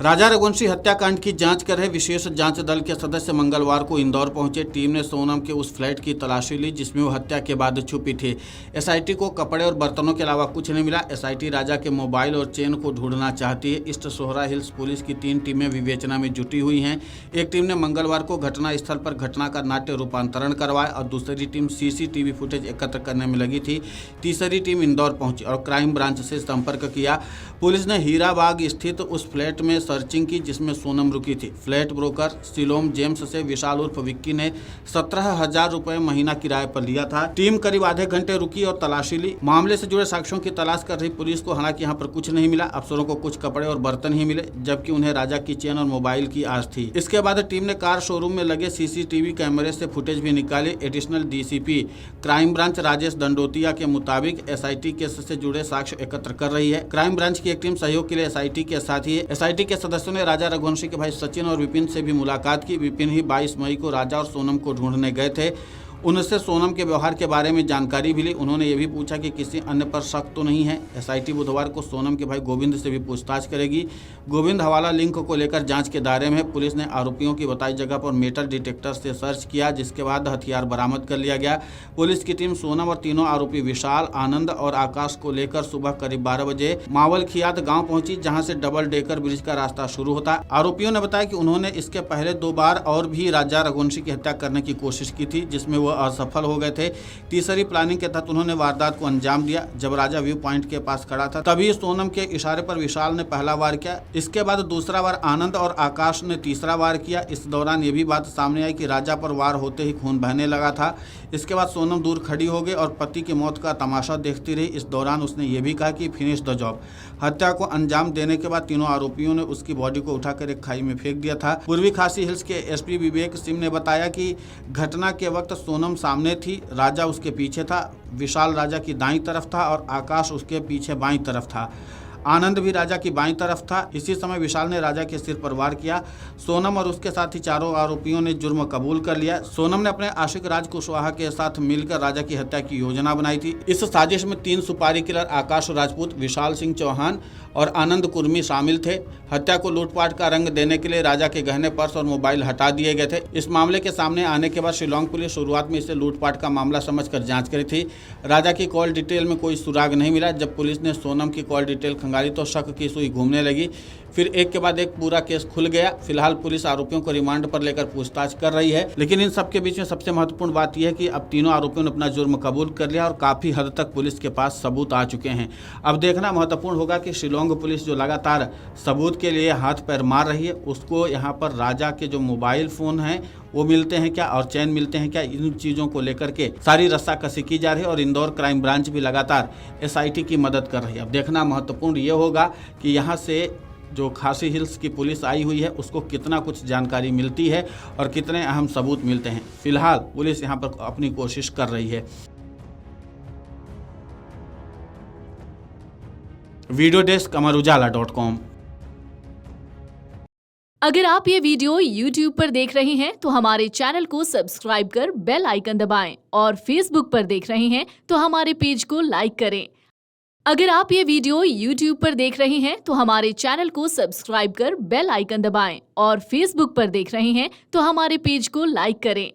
राजा रघुवंशी हत्याकांड की जांच कर रहे विशेष जांच दल के सदस्य मंगलवार को इंदौर पहुंचे। टीम ने सोनम के उस फ्लैट की तलाशी ली जिसमें वो हत्या के बाद छुपी थी। एसआईटी को कपड़े और बर्तनों के अलावा कुछ नहीं मिला। एसआईटी राजा के मोबाइल और चेन को ढूंढना चाहती है। ईस्ट सोहरा हिल्स पुलिस की 3 टीमें विवेचना में जुटी हुई हैं। एक टीम ने मंगलवार को घटना स्थल पर घटना का नाट्य रूपांतरण करवाया और दूसरी टीम सीसीटीवी फुटेज एकत्र करने में लगी थी। तीसरी टीम इंदौर पहुंची और क्राइम ब्रांच से संपर्क किया। पुलिस ने हीराबाग स्थित उस फ्लैट में सर्चिंग की जिसमें सोनम रुकी थी। फ्लैट ब्रोकर सिलोम जेम्स से विशाल उर्फ विक्की ने 17,000 रुपए महीना किराए पर लिया था। टीम करीब आधे घंटे रुकी और तलाशी ली। मामले से जुड़े साक्ष्यों की तलाश कर रही पुलिस को हालांकि यहाँ पर कुछ नहीं मिला। अफसरों को कुछ कपड़े और बर्तन ही मिले, जबकि उन्हें राजा की चेन और मोबाइल की आस थी। इसके बाद टीम ने कार शोरूम में लगे सीसीटीवी कैमरे से फुटेज भी निकाली। Additional DCP crime branch Rajesh Dandotiya के मुताबिक एसआईटी केस से जुड़े साक्ष्य एकत्र कर रही है। क्राइम ब्रांच की एक टीम सहयोग के लिए एसआईटी के साथ ही है। एसआईटी के सदस्यों ने राजा रघुवंशी के भाई सचिन और विपिन से भी मुलाकात की। विपिन ही 22 मई को राजा और सोनम को ढूंढने गए थे। उनसे सोनम के व्यवहार के बारे में जानकारी भी ली। उन्होंने ये भी पूछा कि किसी अन्य पर शक तो नहीं है। एसआईटी बुधवार को सोनम के भाई गोविंद से भी पूछताछ करेगी। गोविंद हवाला लिंक को लेकर जांच के दायरे में है। पुलिस ने आरोपियों की बताई जगह पर मेटल डिटेक्टर से सर्च किया, जिसके बाद हथियार बरामद कर लिया गया। पुलिस की टीम सोनम और तीनों आरोपी विशाल, आनंद और आकाश को लेकर सुबह करीब 12 बजे मावल खियात गाँव पहुंची, जहाँ से डबल डेकर ब्रिज का रास्ता शुरू होता है। आरोपियों ने बताया कि उन्होंने इसके पहले 2 बार और भी राजा रघुवंशी की हत्या करने की कोशिश की थी, जिसमें वो असफल हो गए थे। तीसरी प्लानिंग के तहत उन्होंने वारदात को अंजाम दिया। जब राजा व्यू पॉइंट के पास खड़ा था तभी सोनम के इशारे पर विशाल ने पहला वार किया। इसके बाद दूसरा वार आनंद और आकाश ने तीसरा वार किया। इस दौरान ये भी बात सामने आई कि राजा पर वार होते ही खून बहने लगा था। इसके बाद सोनम दूर खड़ी हो गई और पति की मौत का तमाशा देखती रही। इस दौरान उसने ये भी कहा कि फिनिश द जॉब। हत्या को अंजाम देने के बाद तीनों आरोपियों ने उसकी बॉडी को उठाकर एक खाई में फेंक दिया था। पूर्वी खासी हिल्स के एसपी विवेक सिंह ने बताया कि घटना के वक्त सोनम सामने थी, राजा उसके पीछे था। विशाल राजा की दाईं तरफ था और आकाश उसके पीछे बाईं तरफ था। आनंद भी राजा की बाईं तरफ था। इसी समय विशाल ने राजा के सिर पर वार किया। सोनम और उसके साथी चारों आरोपियों ने जुर्म कबूल कर लिया। सोनम ने अपने आशिक राज कुशवाहा के साथ मिलकर राजा की हत्या की योजना बनाई थी। इस साजिश में 3 सुपारी किलर आकाश राजपूत, विशाल सिंह चौहान और आनंद कुर्मी शामिल थे। हत्या को लूटपाट का रंग देने के लिए राजा के गहने, पर्स और मोबाइल हटा दिए गए थे। इस मामले के सामने आने के बाद शिलोंग पुलिस शुरुआत में इसे लूटपाट का मामला समझकर जांच करी थी। राजा की कॉल डिटेल में कोई सुराग नहीं मिला। जब पुलिस ने सोनम की कॉल डिटेल खंगाली तो शक की सुई घूमने लगी। फिर एक के बाद एक पूरा केस खुल गया। फिलहाल पुलिस आरोपियों को रिमांड पर लेकर पूछताछ कर रही है। लेकिन इन सबके बीच में सबसे महत्वपूर्ण बात यह है कि अब तीनों आरोपियों ने अपना जुर्म कबूल कर लिया और काफी हद तक पुलिस के पास सबूत आ चुके हैं। अब देखना महत्वपूर्ण होगा कि शिलोंग पुलिस जो लगातार सबूत के लिए हाथ पैर मार रही है, उसको यहाँ पर राजा के जो मोबाइल फोन हैं वो मिलते हैं क्या और चैन मिलते हैं क्या, इन चीज़ों को लेकर के सारी रस्साकसी की जा रही है। और इंदौर क्राइम ब्रांच भी लगातार एसआईटी की मदद कर रही है। अब देखना महत्वपूर्ण ये होगा कि यहाँ से जो खासी हिल्स की पुलिस आई हुई है उसको कितना कुछ जानकारी मिलती है और कितने अहम सबूत मिलते हैं। फिलहाल पुलिस यहाँ पर अपनी कोशिश कर रही है। Video desk Amar Ujala dot com. अगर आप ये वीडियो YouTube पर देख रहे हैं तो हमारे चैनल को सब्सक्राइब कर बेल आइकन दबाएं और Facebook पर देख रहे हैं तो हमारे पेज को लाइक करें। अगर आप ये वीडियो YouTube पर देख रहे हैं तो हमारे चैनल को सब्सक्राइब कर बेल आइकन दबाएं और Facebook पर देख रहे हैं तो हमारे पेज को लाइक करें।